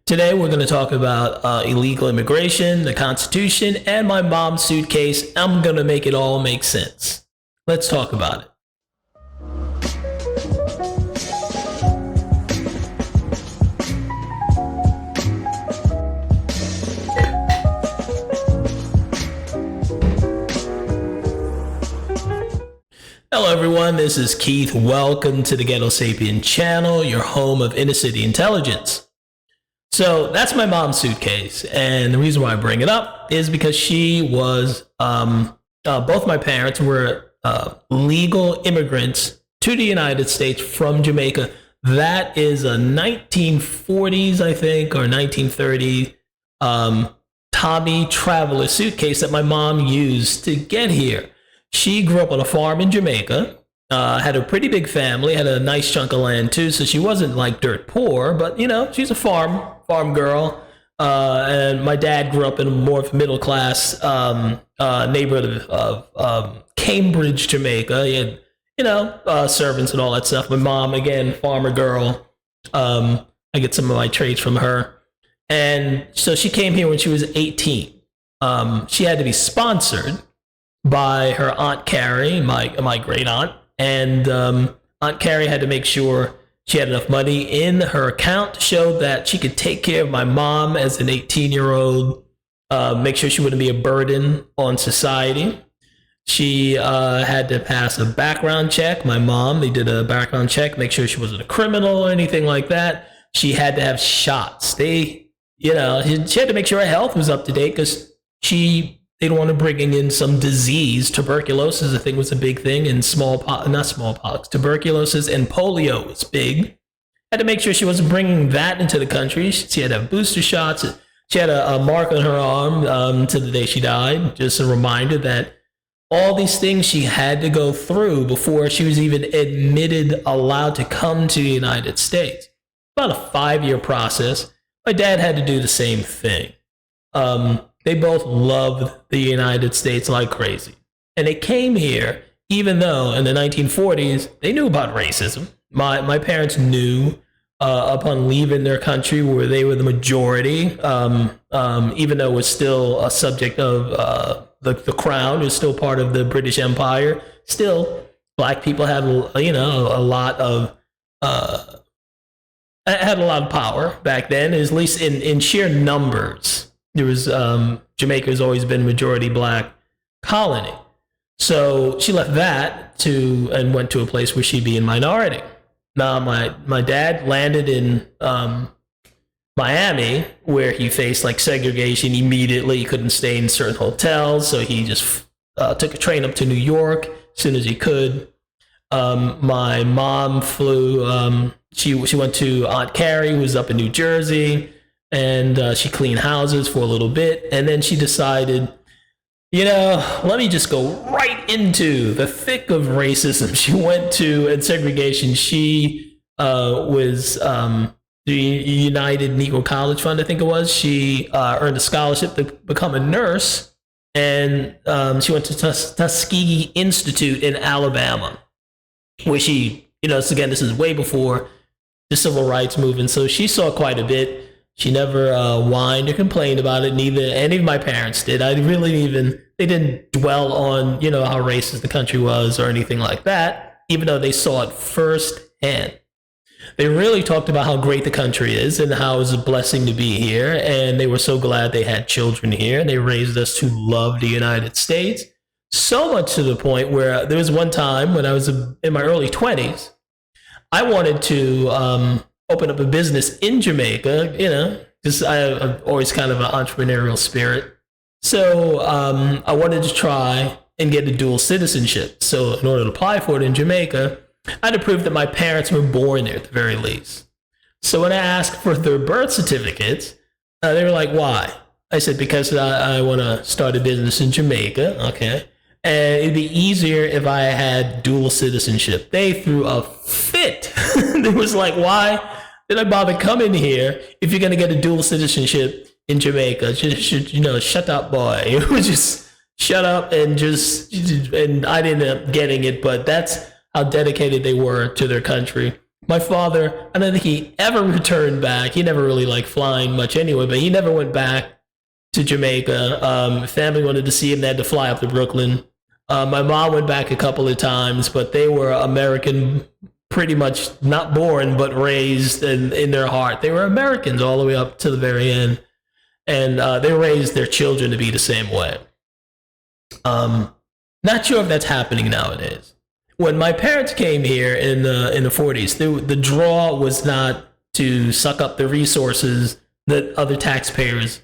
Today, we're going to talk about illegal immigration, the Constitution, and my mom's suitcase. I'm going to make it all make sense. Let's talk about it. Hello, everyone. This is Keith. Welcome to the Ghetto Sapien channel, your home of inner city intelligence. So that's my mom's suitcase, and the reason why I bring it up is because she was, both my parents were legal immigrants to the United States from Jamaica. That is a 1940s, I think, or 1930 Tommy Traveler suitcase that my mom used to get here. She grew up on a farm in Jamaica. Had a pretty big family, had a nice chunk of land too, so she wasn't like dirt poor, but she's a farm girl. And my dad grew up in more of a middle class neighborhood of Cambridge, Jamaica. He had servants and all that stuff. My mom, again, farmer girl. I get some of my traits from her, and so she came here when she was 18. She had to be sponsored by her Aunt Carrie, my great aunt. And Aunt Carrie had to make sure she had enough money in her account to show that she could take care of my mom as an 18-year-old, make sure she wouldn't be a burden on society. She had to pass a background check. My mom, they did a background check, make sure she wasn't a criminal or anything like that. She had to have shots. She had to make sure her health was up to date because they don't want to bring in some disease. Tuberculosis, I think, was a big thing, and tuberculosis and polio was big. Had to make sure she wasn't bringing that into the country. She had to have booster shots. She had a mark on her arm to the day she died. Just a reminder that all these things she had to go through before she was even allowed to come to the United States. About a 5-year process. My dad had to do the same thing. They both loved the United States like crazy. And they came here, even though in the 1940s, they knew about racism. My parents knew upon leaving their country where they were the majority, even though it was still a subject of the crown, it was still part of the British Empire. Still, black people had a lot of power back then, at least in sheer numbers. There was Jamaica has always been majority black colony, so she left that and went to a place where she'd be in minority. Now my dad landed in Miami, where he faced like segregation immediately. He couldn't stay in certain hotels, so he just took a train up to New York as soon as he could. My mom flew. She went to Aunt Carrie, who was up in New Jersey. And she cleaned houses for a little bit, and then she decided, let me just go right into the thick of racism. She went to, and segregation, she was the United Negro College Fund, I think it was. She earned a scholarship to become a nurse, and she went to Tuskegee Institute in Alabama, where she, again, this is way before the civil rights movement, so she saw quite a bit. She never whined or complained about it. Neither any of my parents did. They didn't dwell on, how racist the country was or anything like that, even though they saw it firsthand. They really talked about how great the country is and how it was a blessing to be here. And they were so glad they had children here. And they raised us to love the United States. So much to the point where there was one time when I was in my early 20s, I wanted to open up a business in Jamaica, because I'm always kind of an entrepreneurial spirit. So I wanted to try and get a dual citizenship. So in order to apply for it in Jamaica, I had to prove that my parents were born there at the very least. So when I asked for their birth certificates, they were like, why? I said, because I want to start a business in Jamaica. Okay. And it'd be easier if I had dual citizenship. They threw a fit. It was like, why did I bother coming here if you're going to get a dual citizenship in Jamaica? Just, shut up, boy. It was just shut up and I didn't end up getting it, but that's how dedicated they were to their country. My father, I don't think he ever returned back. He never really liked flying much anyway, but he never went back to Jamaica. Family wanted to see him. They had to fly up to Brooklyn. My mom went back a couple of times, but they were American, pretty much not born, but raised in their heart. They were Americans all the way up to the very end. And they raised their children to be the same way. Not sure if that's happening nowadays. When my parents came here in the 40s, the draw was not to suck up the resources that other taxpayers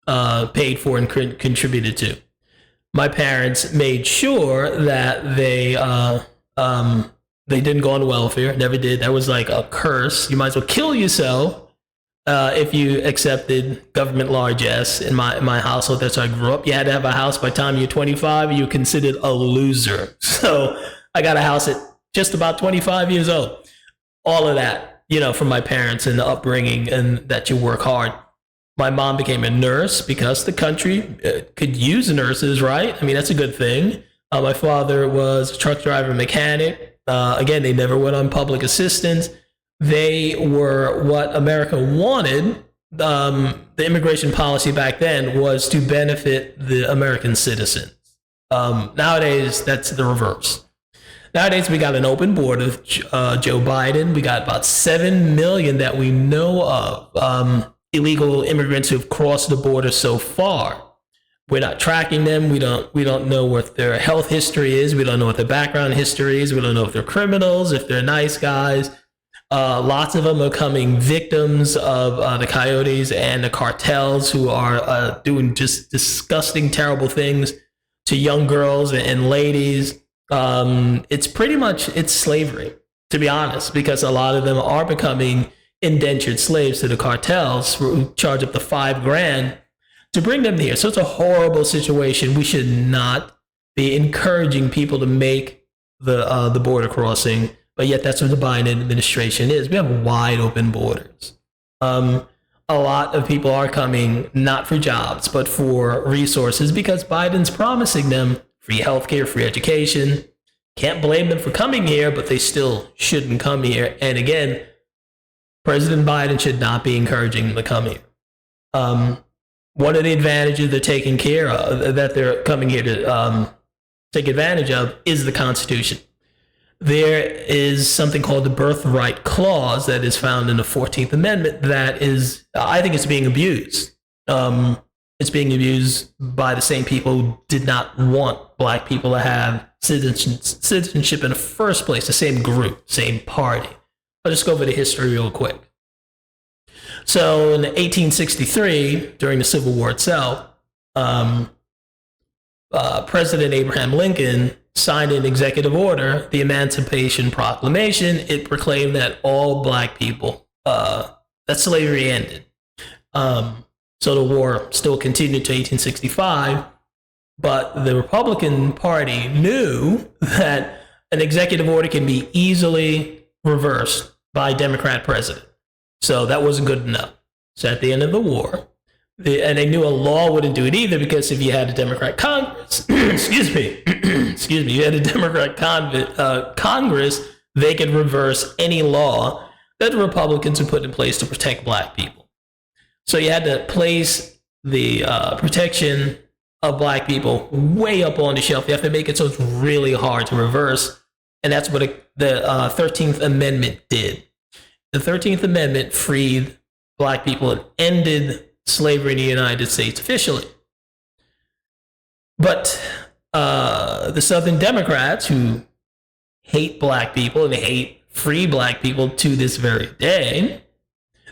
paid for and contributed to. My parents made sure that they didn't go on welfare. Never did. That was like a curse. You might as well kill yourself if you accepted government largesse. In my household, that's how I grew up. You had to have a house by the time you're 25. You're considered a loser. So I got a house at just about 25 years old. All of that, from my parents and the upbringing, and that you work hard. My mom became a nurse because the country could use nurses, right? I mean, that's a good thing. My father was a truck driver, mechanic. Again, they never went on public assistance. They were what America wanted. The immigration policy back then was to benefit the American citizens. Nowadays, that's the reverse. Nowadays, we got an open border with Joe Biden. We got about 7 million that we know of illegal immigrants who've crossed the border so far. We're not tracking them. We don't know what their health history is. We don't know what their background history is. We don't know if they're criminals, if they're nice guys. Lots of them are becoming victims of the coyotes and the cartels, who are doing just disgusting, terrible things to young girls and ladies. It's slavery, to be honest, because a lot of them are becoming indentured slaves to the cartels, who charge up to $5,000 to bring them here. So it's a horrible situation. We should not be encouraging people to make the border crossing, but yet that's what the Biden administration is. We have wide open borders. A lot of people are coming not for jobs, but for resources, because Biden's promising them free healthcare, free education. Can't blame them for coming here, but they still shouldn't come here. And again, President Biden should not be encouraging them to come here. One of the advantages they're taking care of, that they're coming here to take advantage of, is the Constitution. There is something called the Birthright Clause that is found in the 14th Amendment that is, I think it's being abused. It's being abused by the same people who did not want black people to have citizenship in the first place, the same group, same party. I'll just go over the history real quick. So in 1863, during the Civil War itself, President Abraham Lincoln signed an executive order, the Emancipation Proclamation. It proclaimed that all black people, that slavery ended. So the war still continued to 1865, but the Republican Party knew that an executive order can be easily reversed by a Democrat president. So that wasn't good enough. So at the end of the war, and they knew a law wouldn't do it either, because if you had a Democrat Congress, you had a Democrat Congress, they could reverse any law that the Republicans had put in place to protect black people. So you had to place the protection of black people way up on the shelf. You have to make it so it's really hard to reverse. And that's what the 13th Amendment did. The 13th Amendment freed black people and ended slavery in the United States officially. But the Southern Democrats, who hate black people and hate free black people to this very day,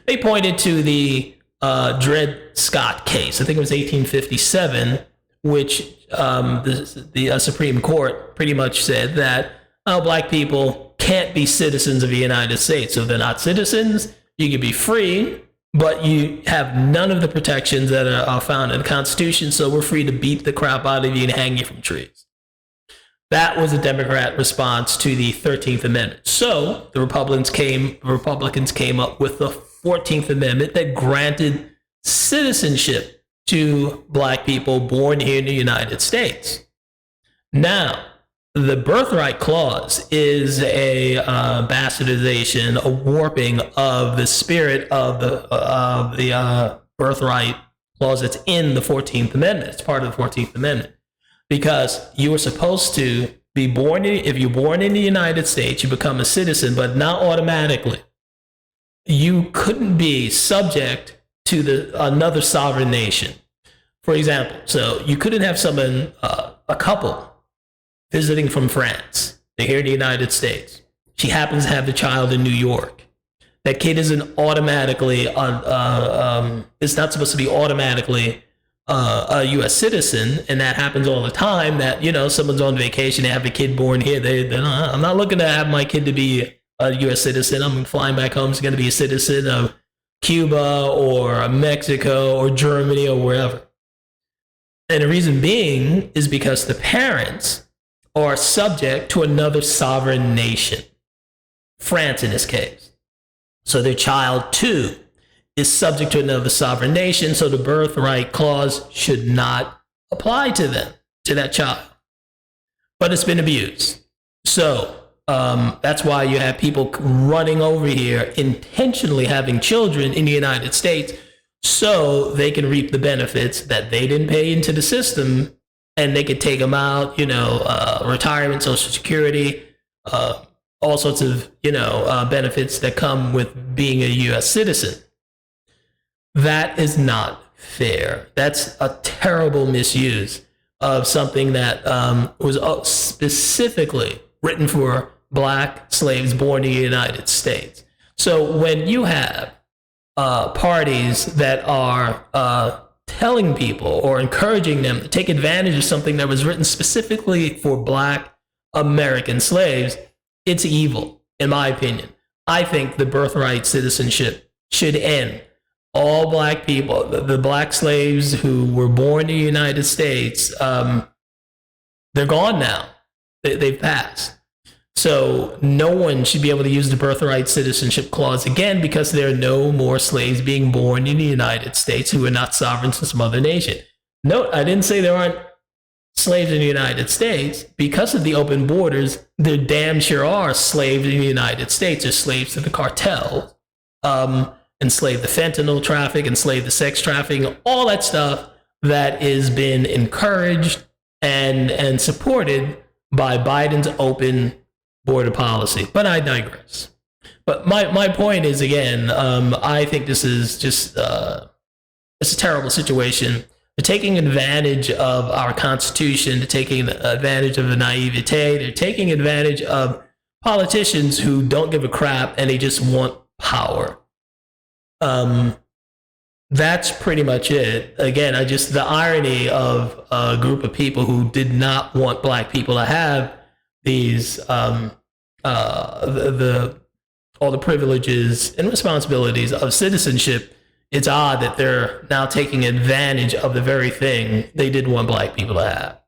they pointed to the Dred Scott case. I think it was 1857, which the Supreme Court pretty much said that black people can't be citizens of the United States. So if they're not citizens, you can be free, but you have none of the protections that are found in the Constitution, so we're free to beat the crap out of you and hang you from trees. That was a Democrat response to the 13th Amendment. So the Republicans came up with the 14th Amendment that granted citizenship to black people born here in the United States. Now, The birthright clause is a bastardization, a warping of the spirit of the birthright clause that's in the 14th Amendment. It's part of the 14th Amendment, because you were supposed to be born if you're born in the United States, you become a citizen, but not automatically. You couldn't be subject to another sovereign nation. For example, so you couldn't have someone, a couple, visiting from France. They're here in the United States. She happens to have the child in New York. That kid isn't automatically it's not supposed to be automatically a U.S. citizen, and that happens all the time. That, you know, someone's on vacation, they have a kid born here. I'm not looking to have my kid to be a U.S. citizen. I'm flying back home. He's going to be a citizen of Cuba or Mexico or Germany or wherever. And the reason being is because the parents are subject to another sovereign nation, France in this case. So their child too is subject to another sovereign nation, so the birthright clause should not apply to them, to that child. But it's been abused. So that's why you have people running over here, intentionally having children in the United States so they can reap the benefits that they didn't pay into the system, and they could take them out, you know, retirement, Social Security, all sorts of, you know, benefits that come with being a U.S. citizen. That is not fair. That's a terrible misuse of something that was specifically written for black slaves born in the United States. So when you have parties that are telling people or encouraging them to take advantage of something that was written specifically for black American slaves, it's evil, in my opinion. I think the birthright citizenship should end. All black people, the black slaves who were born in the United States, they're gone now. They've passed. So no one should be able to use the birthright citizenship clause again, because there are no more slaves being born in the United States who are not sovereigns in some other nation. Note, I didn't say there aren't slaves in the United States. Because of the open borders, there damn sure are slaves in the United States. There's slaves to the cartel, enslave the fentanyl traffic, enslave the sex trafficking, all that stuff that has been encouraged and supported by Biden's open border policy. But I digress. But my point is, again, I think this is just it's a terrible situation. They're taking advantage of our Constitution. They're taking advantage of the naivete. They're taking advantage of politicians who don't give a crap and they just want power. That's pretty much it. Again, the irony of a group of people who did not want black people to have these all the privileges and responsibilities of citizenship. It's odd that they're now taking advantage of the very thing they didn't want black people to have.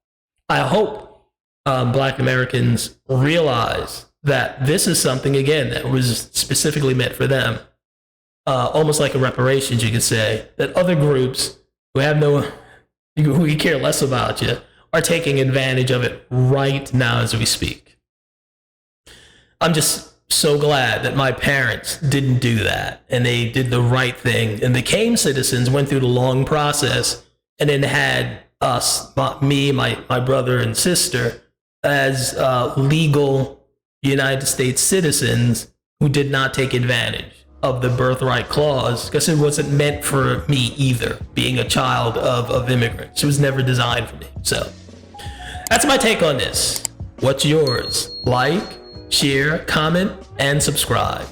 I hope black Americans realize that this is something, again, that was specifically meant for them. Almost like a reparations, you could say, that other groups who care less about you are taking advantage of it right now as we speak. I'm just so glad that my parents didn't do that, and they did the right thing and became citizens, went through the long process, and then had us, me, my brother and sister, as legal United States citizens who did not take advantage of the birthright clause, because it wasn't meant for me either, being a child of immigrants. It was never designed for me. So that's my take on this. What's yours? Like, share, comment, and subscribe.